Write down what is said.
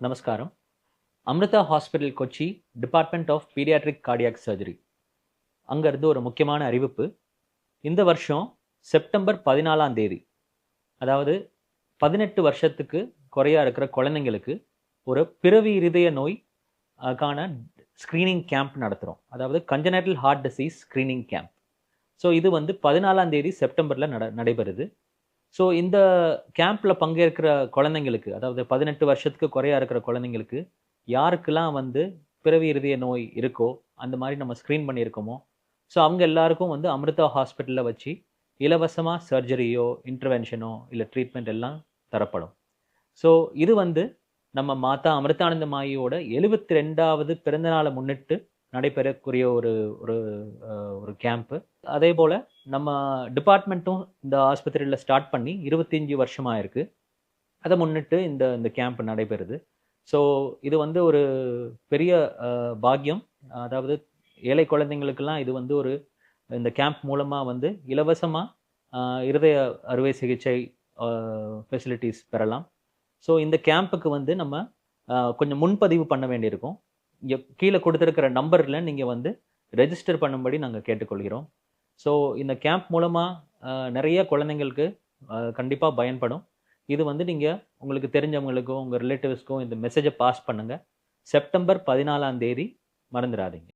நமஸ்காரம். Amrita hospital Kochi, department of pediatric cardiac surgery. அங்கேருந்து ஒரு முக்கியமான அறிவிப்பு. இந்த வருஷம் செப்டம்பர் 14ஆம் தேதி, அதாவது 18 வருஷத்துக்கு குறையா இருக்கிற குழந்தைங்களுக்கு ஒரு பிறவி இருதய நோய் க்கான ஸ்க்ரீனிங் கேம்ப் நடத்துகிறோம். அதாவது congenital heart disease screening camp. So இது வந்து 14ஆம் தேதி செப்டம்பரில் நடைபெறுது. ஸோ இந்த கேம்பில் பங்கேற்கிற குழந்தைங்களுக்கு, அதாவது 18 வருஷத்துக்கு குறையா இருக்கிற குழந்தைங்களுக்கு யாருக்கெல்லாம் வந்து பிறவி இருதய நோய் இருக்கோ, அந்த மாதிரி நம்ம ஸ்க்ரீன் பண்ணியிருக்கோமோ, ஸோ அவங்க எல்லாருக்கும் வந்து அமிர்தா ஹாஸ்பிட்டலில் வச்சு இலவசமாக சர்ஜரியோ, இன்டர்வென்ஷனோ இல்லை ட்ரீட்மெண்ட் எல்லாம் தரப்படும். ஸோ இது வந்து நம்ம மாதா அமிர்தானந்தமாயியோட 72வது பிறந்தநாளை முன்னிட்டு நடைபெறக்கூடிய ஒரு ஒரு ஒரு கேம்ப்பு. அதே போல் நம்ம டிபார்ட்மெண்ட்டும் இந்த ஆஸ்பத்திரியில் ஸ்டார்ட் பண்ணி 25 வருஷமாக இருக்குது. அதை முன்னிட்டு இந்த இந்த கேம்ப் நடைபெறுது. ஸோ இது வந்து ஒரு பெரிய பாக்கியம். அதாவது ஏழை குழந்தைங்களுக்கெல்லாம் இது வந்து ஒரு இந்த கேம்ப் மூலமாக வந்து இலவசமாக இருதய அறுவை சிகிச்சை ஃபெசிலிட்டிஸ் பெறலாம். ஸோ இந்த கேம்புக்கு வந்து நம்ம கொஞ்சம் முன்பதிவு பண்ண வேண்டியிருக்கும். இங்கே கீழே கொடுத்துருக்கிற நம்பரில் நீங்கள் வந்து ரெஜிஸ்டர் பண்ணும்படி நாங்கள் கேட்டுக்கொள்கிறோம். ஸோ இந்த கேம்ப் மூலமாக நிறைய குழந்தைங்களுக்கு கண்டிப்பாக பயன்படும். இது வந்து நீங்கள் உங்களுக்கு தெரிஞ்சவங்களுக்கும் உங்கள் ரிலேட்டிவ்ஸ்க்கும் இந்த மெசேஜை பாஸ் பண்ணுங்கள். செப்டம்பர் 14ஆம் தேதி மறந்துடாதீங்க.